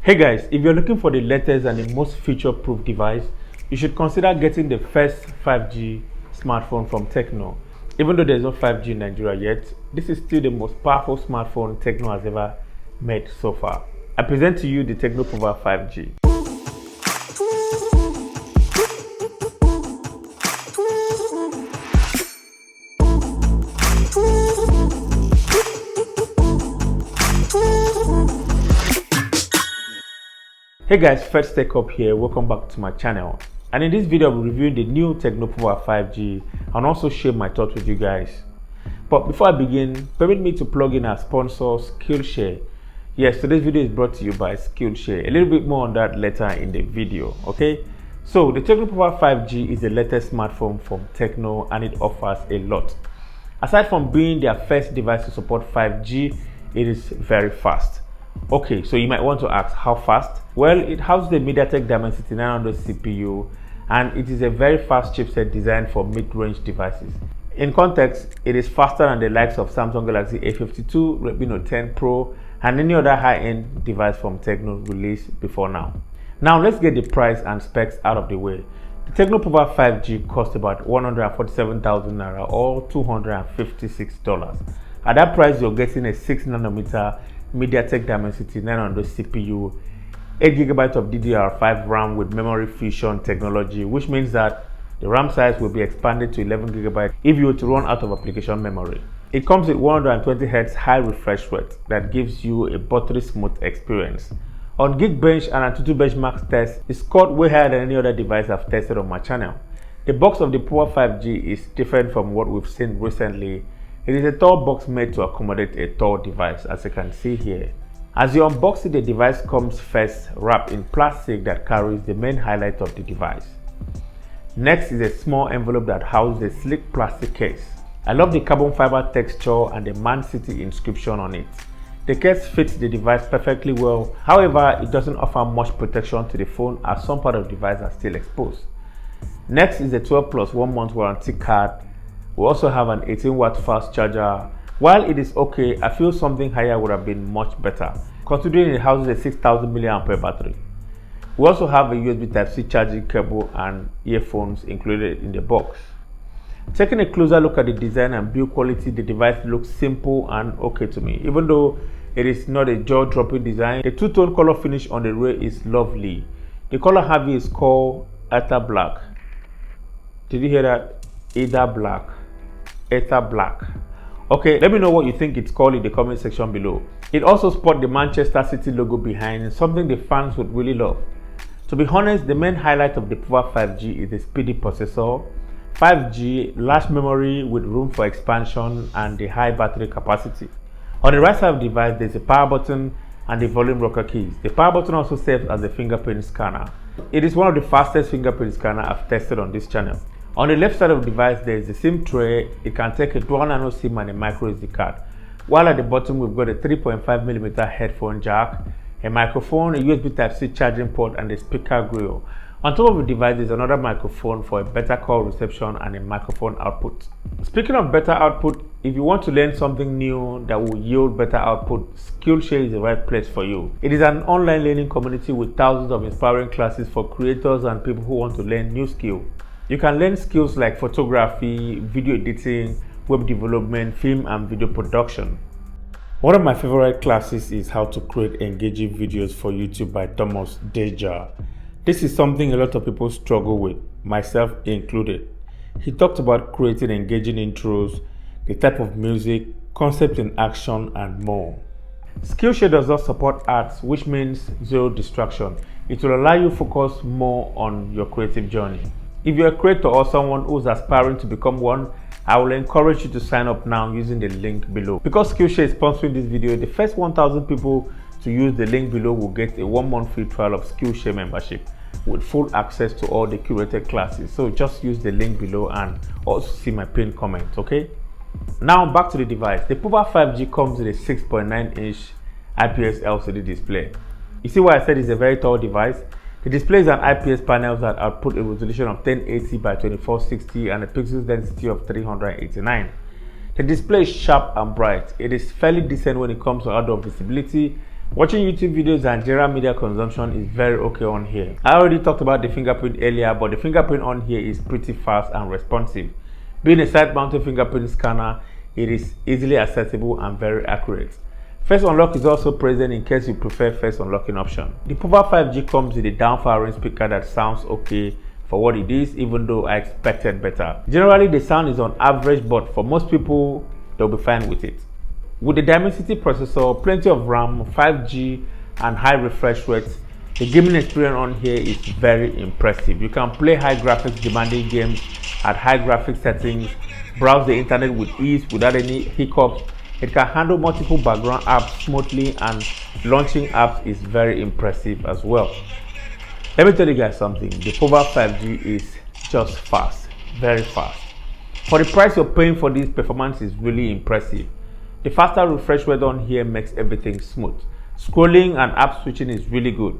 Hey guys, if you're looking for the latest and the most feature-proof device, you should consider getting the first 5G smartphone from Tecno. Even though there's no 5G in Nigeria yet, this is still the most powerful smartphone Tecno has ever made so far. I present to you the Tecno Pova 5G. Hey guys, Fred Tech Up here. Welcome back to my channel. And in this video, I'll be reviewing the new Tecno Pova 5G and also share my thoughts with you guys. But before I begin, permit me to plug in our sponsor, Skillshare. Yes, today's video is brought to you by Skillshare. A little bit more on that later in the video, okay? So the Tecno Pova 5G is the latest smartphone from Tecno and it offers a lot. Aside from being their first device to support 5G, it is very fast. Okay, so you might want to ask how fast? Well, it houses the MediaTek Dimensity 900 CPU and it is a very fast chipset designed for mid-range devices. In context, it is faster than the likes of Samsung Galaxy A52, Redmi Note 10 Pro and any other high-end device from Tecno released before now. Now let's get the price and specs out of the way. The Tecno Pova 5G costs about 147,000 Naira or $256. At that price, you're getting a 6nm MediaTek Dimensity 900 CPU, 8GB of DDR5 RAM with memory fusion technology, which means that the RAM size will be expanded to 11GB if you were to run out of application memory. It comes with 120Hz high refresh rate that gives you a buttery smooth experience. On Geekbench and Antutu benchmark test, it scored way higher than any other device I've tested on my channel. The box of the Pova 5G is different from what we've seen recently. It is a tall box made to accommodate a tall device, as you can see here. As you unbox it, the device comes first wrapped in plastic that carries the main highlight of the device. Next is a small envelope that houses a sleek plastic case. I love the carbon fiber texture and the Man City inscription on it. The case fits the device perfectly well, however, it doesn't offer much protection to the phone as some part of the device are still exposed. Next is a 12+ 1 month warranty card. We also have an 18-watt fast charger. While it is okay, I feel something higher would have been much better, considering it houses a 6000 mAh battery. We also have a USB Type-C charging cable and earphones included in the box. Taking a closer look at the design and build quality, the device looks simple and okay to me. Even though it is not a jaw-dropping design, the two-tone color finish on the rear is lovely. The color Harvey is called Ether Black. Did you hear that? Ether Black. Ether Black. Okay, let me know what you think it's called in the comment section below. It also sports the Manchester City logo behind, something the fans would really love. To be honest, the main highlight of the Pova 5G is the speedy processor, 5G, large memory with room for expansion and the high battery capacity. On the right side of the device, there's a power button and the volume rocker keys. The power button also serves as a fingerprint scanner. It is one of the fastest fingerprint scanners I've tested on this channel. On the left side of the device, there is a SIM tray. It can take a dual nano SIM and a micro SD card. While at the bottom, we've got a 3.5mm headphone jack, a microphone, a USB Type-C charging port, and a speaker grill. On top of the device, there's another microphone for a better call reception and a microphone output. Speaking of better output, if you want to learn something new that will yield better output, Skillshare is the right place for you. It is an online learning community with thousands of inspiring classes for creators and people who want to learn new skills. You can learn skills like photography, video editing, web development, film and video production. One of my favorite classes is how to create engaging videos for YouTube by Thomas Deja. This is something a lot of people struggle with, myself included. He talked about creating engaging intros, the type of music, concept in action and more. Skillshare does not support ads, which means zero distraction. It will allow you to focus more on your creative journey. If you're a creator or someone who's aspiring to become one, I will encourage you to sign up now using the link below. Because Skillshare is sponsoring this video, the first 1,000 people to use the link below will get a 1-month free trial of Skillshare membership with full access to all the curated classes. So just use the link below and also see my pinned comment, okay? Now back to the device. The Pova 5G comes with a 6.9-inch IPS LCD display. You see why I said it's a very tall device? The display is an IPS panel that output a resolution of 1080 by 2460 and a pixels density of 389. The display is sharp and bright. It is fairly decent when it comes to outdoor visibility Watching YouTube videos and general media consumption is very okay on here. I already talked about the fingerprint earlier, but the fingerprint on here is pretty fast and responsive. Being a side-mounted fingerprint scanner, it is easily accessible and very accurate. Face unlock is also present in case you prefer face unlocking option. The Pova 5G comes with a down-firing speaker that sounds okay for what it is, even though I expected better. Generally, the sound is on average, but for most people, they'll be fine with it. With the Dimensity processor, plenty of RAM, 5G, and high refresh rates, the gaming experience on here is very impressive. You can play high graphics demanding games at high graphics settings, browse the internet with ease without any hiccups. It can handle multiple background apps smoothly, and launching apps is very impressive as well. Let me tell you guys something, the Pova 5G is just fast, very fast. For the price you're paying for this, performance is really impressive. The faster refresh rate on here makes everything smooth. Scrolling and app switching is really good.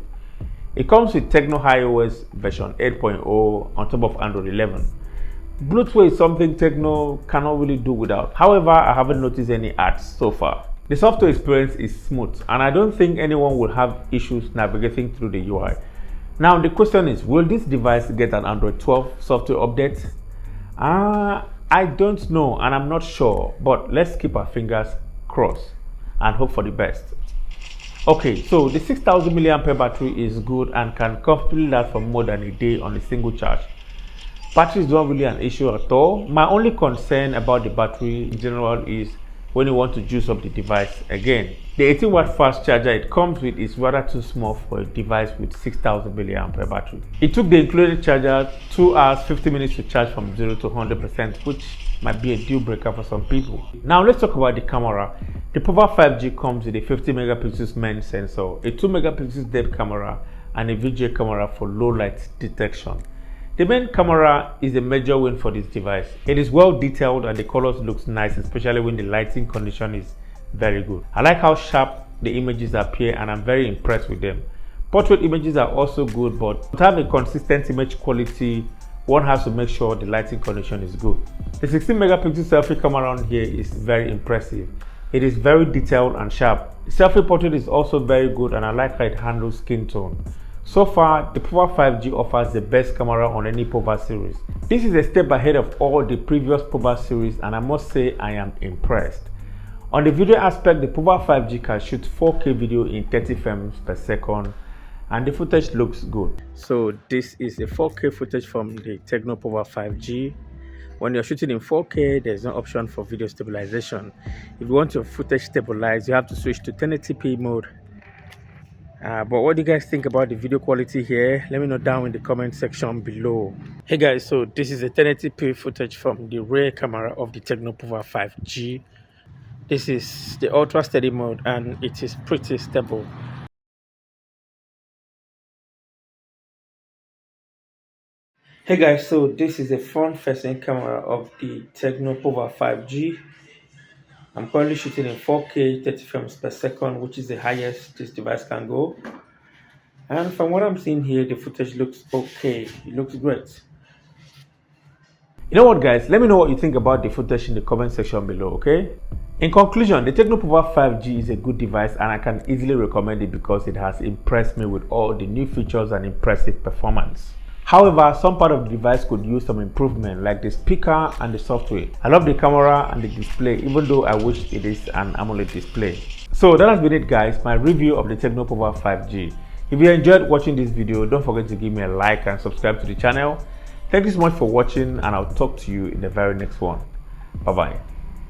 It comes with Tecno iOS version 8.0 on top of Android 11. Bluetooth is something Tecno cannot really do without. However, I haven't noticed any ads so far. The software experience is smooth, and I don't think anyone will have issues navigating through the UI. Now the question is, will this device get an Android 12 software update? I don't know, and I'm not sure, but let's keep our fingers crossed and hope for the best. Okay, so the 6000 mAh battery is good and can comfortably last for more than a day on a single charge. Battery is not really an issue at all. My only concern about the battery in general is when you want to juice up the device again. The 18-watt fast charger it comes with is rather too small for a device with 6000 mAh battery. It took the included charger 2 hours 50 minutes to charge from 0 to 100%, which might be a deal breaker for some people. Now let's talk about the camera. The Pova 5G comes with a 50 megapixels main sensor, a 2 megapixels depth camera, and a VGA camera for low light detection. The main camera is a major win for this device. It is well detailed and the colors looks nice, especially when the lighting condition is very good. I like how sharp the images appear and I'm very impressed with them. Portrait images are also good, but to have a consistent image quality, one has to make sure the lighting condition is good. The 16 megapixel selfie camera on here is very impressive. It is very detailed and sharp. The selfie portrait is also very good and I like how it handles skin tone. So far, the Pova 5G offers the best camera on any Pova series. This is a step ahead of all the previous Pova series and I must say I am impressed. On the video aspect, the Pova 5G can shoot 4K video in 30 frames per second and the footage looks good. So this is a 4K footage from the Tecno Pova 5G. When you're shooting in 4K, there's no option for video stabilization. If you want your footage stabilized, you have to switch to 1080p mode. But what do you guys think about the video quality here? Let me know down in the comment section below. Hey guys, so this is a 1080p footage from the rear camera of the Tecno Pova 5G. This is the ultra steady mode and it is pretty stable. Hey guys, so this is the front facing camera of the Tecno Pova 5G. I'm currently shooting in 4K 30 frames per second, which is the highest this device can go. And from what I'm seeing here, the footage looks okay. It looks great. You know what guys, let me know what you think about the footage in the comment section below, okay? In conclusion, the Tecno Pova 5G is a good device and I can easily recommend it because it has impressed me with all the new features and impressive performance. However, some part of the device could use some improvement like the speaker and the software. I love the camera and the display even though I wish it is an AMOLED display. So that has been it guys, my review of the Tecno Pova 5G. If you enjoyed watching this video, don't forget to give me a like and subscribe to the channel. Thank you so much for watching and I'll talk to you in the very next one. Bye bye.